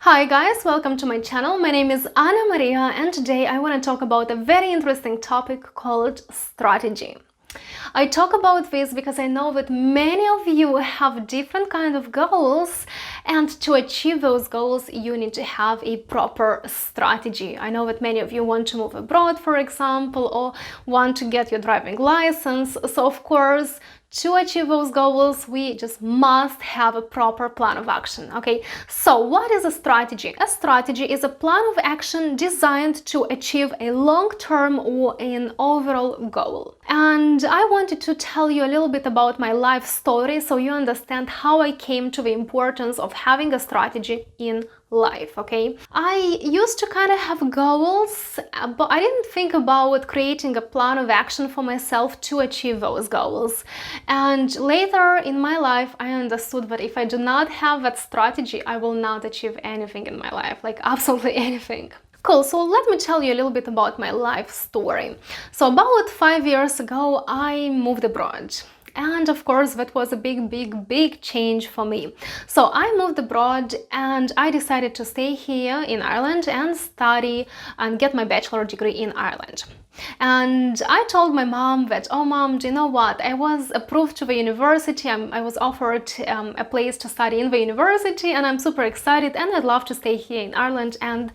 Hi guys, welcome to my channel. My name is Anna Maria and today I want to talk about a very interesting topic called strategy. I talk about this because I know that many of you have different kind of goals, and to achieve those goals you need to have a proper strategy. I know that many of you want to move abroad, for example, or want to get your driving license. So of course, to achieve those goals, we just must have a proper plan of action, okay? So what is a strategy? A strategy is a plan of action designed to achieve a long-term or an overall goal. And I wanted to tell you a little bit about my life story so you understand how I came to the importance of having a strategy in life, okay? I used to kind of have goals, but I didn't think about creating a plan of action for myself to achieve those goals. And later in my life, I understood that if I do not have that strategy, I will not achieve anything in my life, like absolutely anything. Cool, so let me tell you a little bit about my life story. So about 5 years ago, I moved abroad. And of course, that was a big change for me. So I moved abroad and I decided to stay here in Ireland and study and get my bachelor degree in Ireland. And I told my mom that, oh mom, do you know what? I was approved to the university. I was offered a place to study in the university and I'm super excited and I'd love to stay here in Ireland and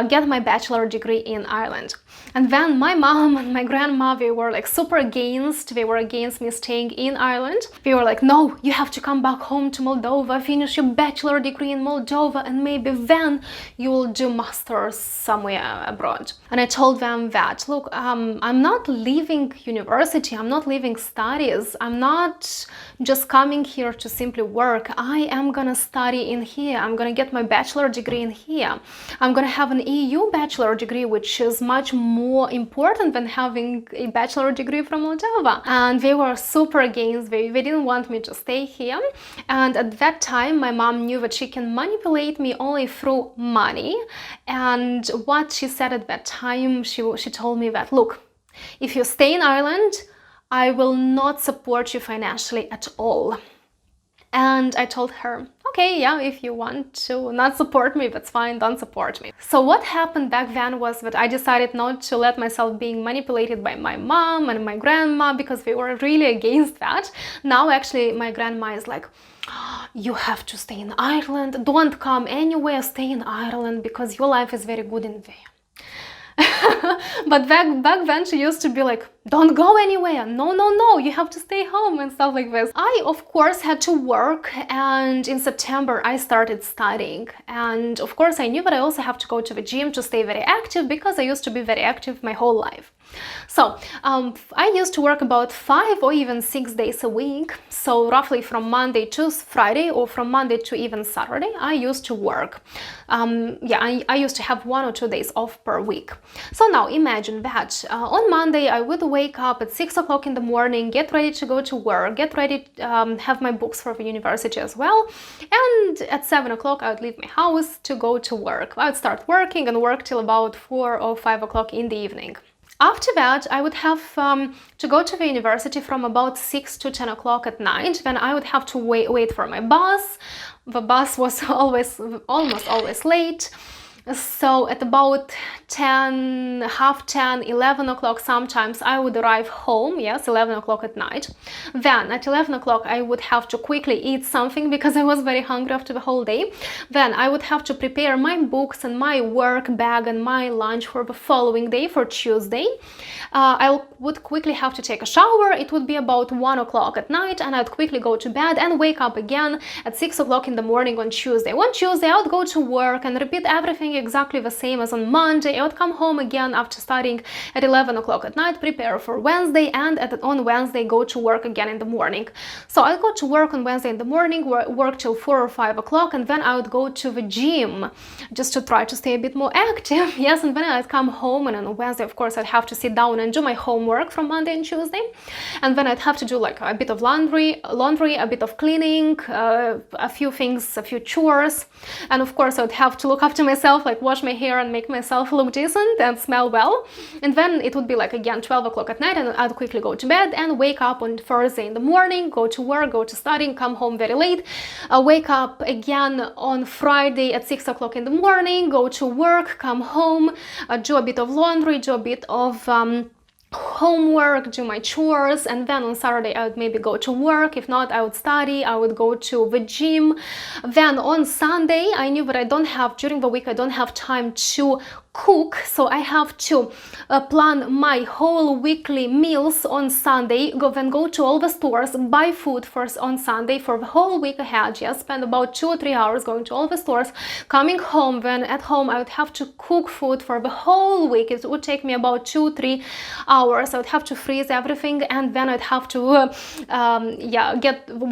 get my bachelor degree in Ireland. And then my mom and my grandma, they were like super against. They were against me staying in Ireland. They were like, no, you have to come back home to Moldova, finish your bachelor degree in Moldova, and maybe then you will do masters somewhere abroad. And I told them that, look, I'm not leaving university, I'm not leaving studies, I'm not just coming here to simply work. I am gonna study in here, I'm gonna get my bachelor degree in here. I'm gonna have an EU bachelor degree, which is much more important than having a bachelor degree from Moldova. And they were super against, they didn't want me to stay here. And at that time, my mom knew that she can manipulate me only through money. And what she said at that time, she told me that, look, if you stay in Ireland, I will not support you financially at all. And I told her, okay, yeah, if you want to not support me, that's fine, don't support me. So what happened back then was that I decided not to let myself being manipulated by my mom and my grandma because they were really against that. Now actually my grandma is like, you have to stay in Ireland, don't come anywhere, stay in Ireland because your life is very good in there. But back then she used to be like, don't go anywhere, no, you have to stay home and stuff like this. I of course had to work, and in September I started studying, and of course I knew that I also have to go to the gym to stay very active because I used to be very active my whole life. So I used to work about 5 or even 6 days a week, so roughly from Monday to Friday or from Monday to even Saturday I used to work. I used to have 1 or 2 days off per week. So now imagine that on Monday I would wake up at 6 o'clock in the morning, get ready to go to work, get ready to have my books for the university as well, and at 7 o'clock I would leave my house to go to work. I would start working and work till about 4 or 5 o'clock in the evening. After that, I would have to go to the university from about 6 to 10 o'clock at night. Then I would have to wait for my bus. The bus was almost always late. So at about 10, half 10, 11 o'clock sometimes I would arrive home, yes, 11 o'clock at night. Then at 11 o'clock I would have to quickly eat something because I was very hungry after the whole day. Then I would have to prepare my books and my work bag and my lunch for the following day, for Tuesday. I would quickly have to take a shower. It would be about 1 o'clock at night and I'd quickly go to bed and wake up again at 6 o'clock in the morning on Tuesday. On Tuesday I would go to work and repeat everything exactly the same as on Monday. I would come home again after studying at 11 o'clock at night, prepare for Wednesday, and on Wednesday go to work again in the morning. So I'd go to work on Wednesday in the morning, work till 4 or 5 o'clock, and then I would go to the gym just to try to stay a bit more active. Yes, and then I'd come home, and on Wednesday, of course, I'd have to sit down and do my homework from Monday and Tuesday. And then I'd have to do like a bit of laundry, a bit of cleaning, a few things, a few chores. And of course, I'd have to look after myself myself, like wash my hair and make myself look decent and smell well. And then it would be like again 12 o'clock at night, and I'd quickly go to bed and wake up on Thursday in the morning, go to work, go to studying, come home very late, wake up again on Friday at 6 o'clock in the morning, go to work, come home, do a bit of laundry, do a bit of homework, do my chores, and then on Saturday I would maybe go to work. If not, I would study, I would go to the gym. Then on Sunday I knew that during the week I don't have time to cook, so I have to plan my whole weekly meals on Sunday, then go to all the stores, buy food first on Sunday for the whole week ahead. Yes, spend about 2 or 3 hours going to all the stores, coming home. Then at home I would have to cook food for the whole week. It would take me about 2-3 hours. I would have to freeze everything, and then I'd have to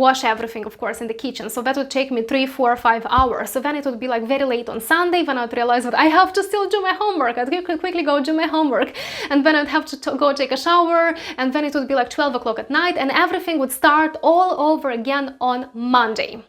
wash everything, of course, in the kitchen. So that would take me 3, 4, 5 hours. So then it would be like very late on Sunday when I would realize that I have to still do my homework. I'd quickly go do my homework, and then I'd have to go take a shower, and then it would be like 12 o'clock at night, and everything would start all over again on Monday.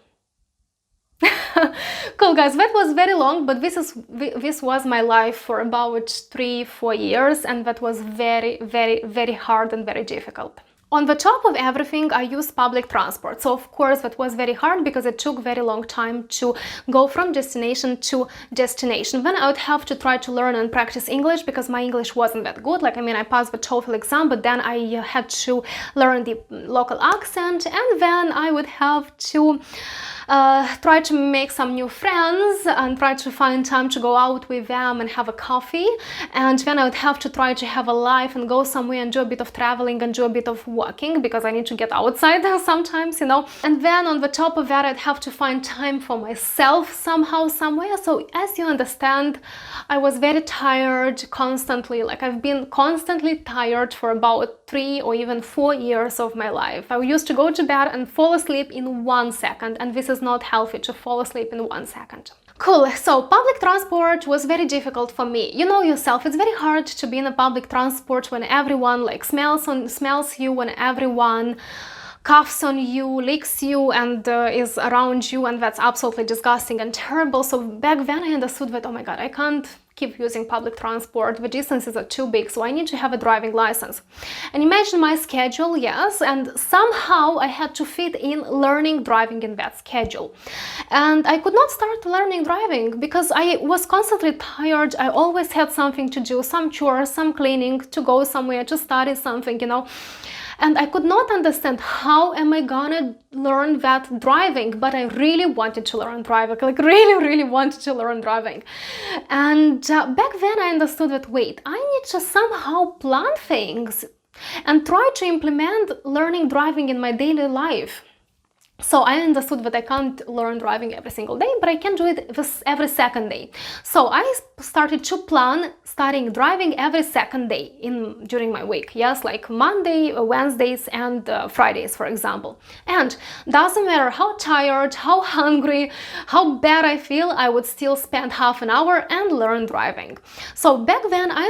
Cool, guys, that was very long, but this was my life for about 3-4 years, and that was very, very, very hard and very difficult. On the top of everything, I used public transport. So of course that was very hard because it took very long time to go from destination to destination. Then I would have to try to learn and practice English because my English wasn't that good. Like, I mean, I passed the TOEFL exam, but then I had to learn the local accent, and then I would have to try to make some new friends and try to find time to go out with them and have a coffee. And then I would have to try to have a life and go somewhere and do a bit of traveling and do a bit of walking because I need to get outside sometimes, you know. And then on the top of that, I'd have to find time for myself somehow, somewhere. So as you understand, I was very tired constantly. Like, I've been constantly tired for about 3 or even 4 years of my life. I used to go to bed and fall asleep in 1 second, and this is not healthy to fall asleep in 1 second. Cool, so public transport was very difficult for me. You know yourself, it's very hard to be in a public transport when everyone like smells you, when everyone coughs on you, licks you, and is around you, and that's absolutely disgusting and terrible. So back then I understood that, oh my god, I can't keep using public transport, the distances are too big, so I need to have a driving license. And imagine my schedule, yes, and somehow I had to fit in learning driving in that schedule. And I could not start learning driving because I was constantly tired. I always had something to do, some chores, some cleaning, to go somewhere, to study something, you know. And I could not understand how am I gonna learn that driving, but I really wanted to learn driving, like really wanted to learn driving. And back then I understood that, wait, I need to somehow plan things and try to implement learning driving in my daily life. So I understood that I can't learn driving every single day, but I can do it every second day. So I started to plan studying driving every second day during my week. Yes, like Monday, Wednesdays, and Fridays, for example. And doesn't matter how tired, how hungry, how bad I feel, I would still spend half an hour and learn driving. So back then I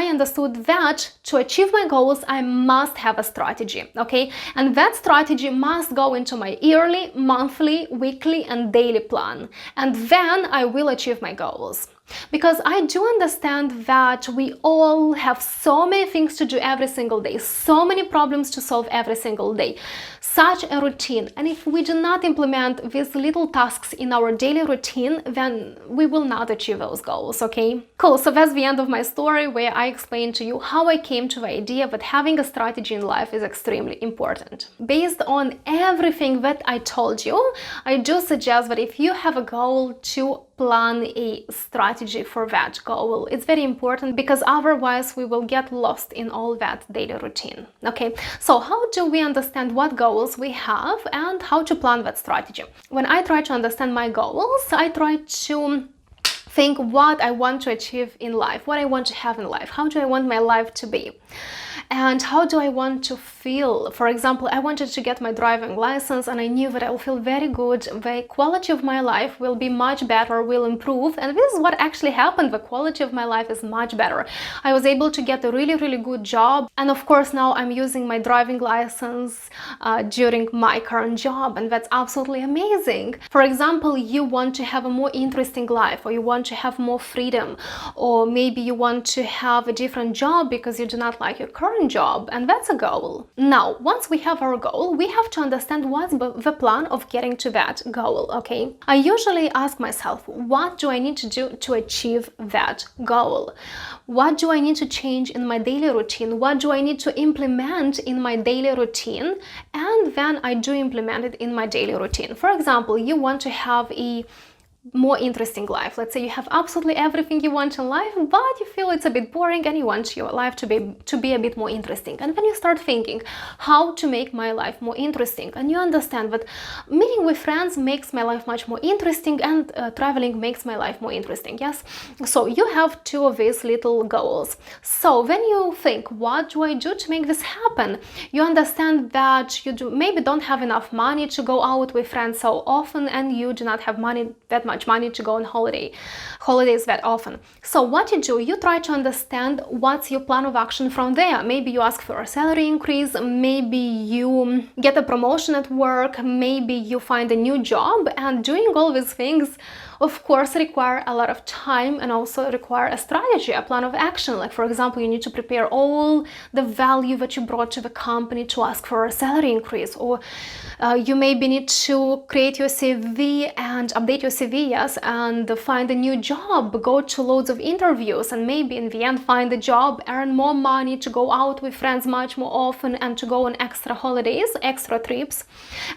understood that to achieve my goals, I must have a strategy, okay? And that strategy must go into my yearly, monthly, weekly, and daily plan. And then I will achieve my goals. Because I do understand that we all have so many things to do every single day, so many problems to solve every single day, such a routine. And if we do not implement these little tasks in our daily routine, then we will not achieve those goals, okay? Cool, so that's the end of my story where I explained to you how I came to the idea that having a strategy in life is extremely important. Based on everything that I told you, I do suggest that if you have a goal, to plan a strategy for that goal. It's very important because otherwise we will get lost in all that daily routine. Okay, so how do we understand what goals we have and how to plan that strategy? When I try to understand my goals, I try to think what I want to achieve in life, what I want to have in life, how do I want my life to be. and how do I want to feel. For example, I wanted to get my driving license and I knew that I will feel very good, the quality of my life will be much better, will improve, and this is what actually happened. The quality of my life is much better. I was able to get a really good job, and of course now I'm using my driving license during my current job, and that's absolutely amazing. For example, you want to have a more interesting life, or you want to have more freedom, or maybe you want to have a different job because you do not like your current job, and that's a goal. Now, once we have our goal, we have to understand what's the plan of getting to that goal, okay? I usually ask myself, what do I need to do to achieve that goal? What do I need to change in my daily routine? What do I need to implement in my daily routine? And then I do implement it in my daily routine. For example, you want to have a more interesting life. Let's say you have absolutely everything you want in life, but you feel it's a bit boring and you want your life to be a bit more interesting. And then you start thinking, how to make my life more interesting? And you understand that meeting with friends makes my life much more interesting, and traveling makes my life more interesting, yes? So you have two of these little goals. So when you think, what do I do to make this happen? You understand that you maybe don't have enough money to go out with friends so often, and you do not have that much money to go on holidays that often. So what you do, you try to understand what's your plan of action from there. Maybe you ask for a salary increase, maybe you get a promotion at work, maybe you find a new job, and doing all these things of course require a lot of time and also require a strategy, a plan of action. Like for example, you need to prepare all the value that you brought to the company to ask for a salary increase, or you maybe need to create your CV and update your CV, yes, and find a new job, go to loads of interviews, and maybe in the end find a job, earn more money to go out with friends much more often and to go on extra holidays, extra trips,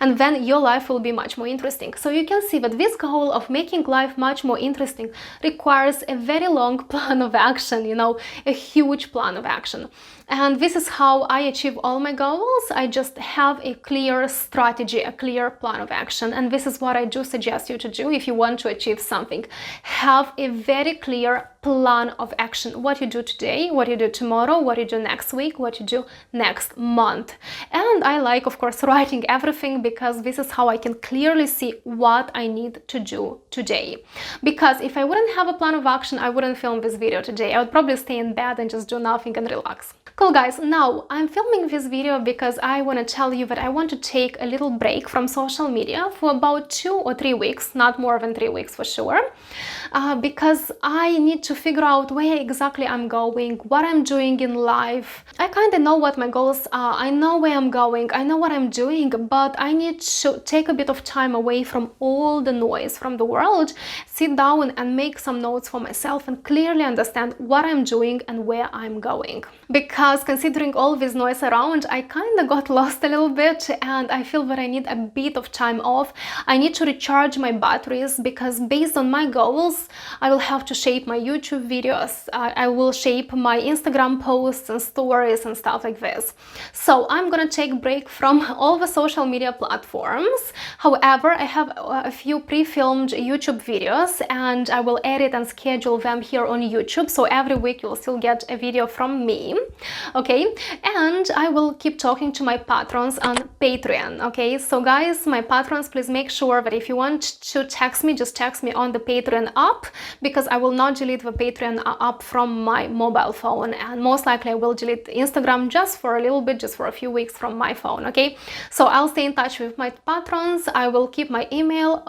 and then your life will be much more interesting. So you can see that this goal of making life much more interesting requires a very long plan of action, you know, a huge plan of action. And this is how I achieve all my goals. I just have a clear strategy, a clear plan of action. And this is what I do suggest you to do if you want to achieve something. Have a very clear plan of action. What you do today, what you do tomorrow, what you do next week, what you do next month. And I like, of course, writing everything, because this is how I can clearly see what I need to do today. Because if I wouldn't have a plan of action, I wouldn't film this video today. I would probably stay in bed and just do nothing and relax. Cool guys, now I'm filming this video because I want to tell you that I want to take a little break from social media for about 2 or 3 weeks, not more than 3 weeks for sure, because I need to figure out where exactly I'm going, what I'm doing in life. I kind of know what my goals are, I know where I'm going, I know what I'm doing, but I need to take a bit of time away from all the noise from the world, sit down and make some notes for myself and clearly understand what I'm doing and where I'm going. Because considering all this noise around, I kind of got lost a little bit, and I feel that I need a bit of time off. I need to recharge my batteries, because based on my goals, I will have to shape my YouTube videos, I will shape my Instagram posts and stories and stuff like this. So I'm gonna take a break from all the social media platforms. However, I have a few pre-filmed YouTube videos, and I will edit and schedule them here on YouTube, so every week you'll still get a video from me. Okay, and I will keep talking to my patrons on Patreon. Okay, so guys, my patrons, please make sure that if you want to text me, just text me on the Patreon app, because I will not delete the Patreon app from my mobile phone, and most likely I will delete Instagram just for a little bit, just for a few weeks from my phone. Okay, so I'll stay in touch with my patrons. I will keep my email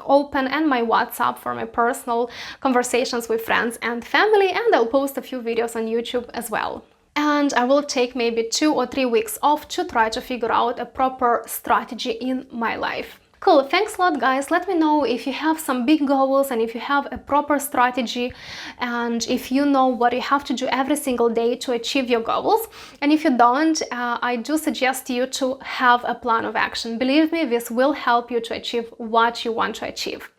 open and my WhatsApp for my personal conversations with friends and family, and I'll post a few videos on YouTube as well. And I will take maybe 2 or 3 weeks off to try to figure out a proper strategy in my life. Cool, thanks a lot guys. Let me know if you have some big goals and if you have a proper strategy, and if you know what you have to do every single day to achieve your goals. And if you don't, I do suggest you to have a plan of action. Believe me, this will help you to achieve what you want to achieve.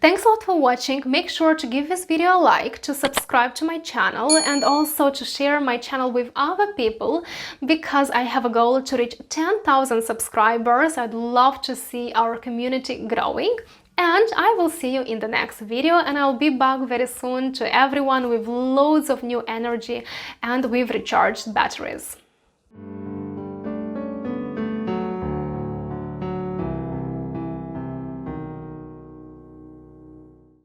Thanks a lot for watching. Make sure to give this video a like, to subscribe to my channel, and also to share my channel with other people, because I have a goal to reach 10,000 subscribers. I'd love to see our community growing. And I will see you in the next video, and I'll be back very soon to everyone with loads of new energy and with recharged batteries.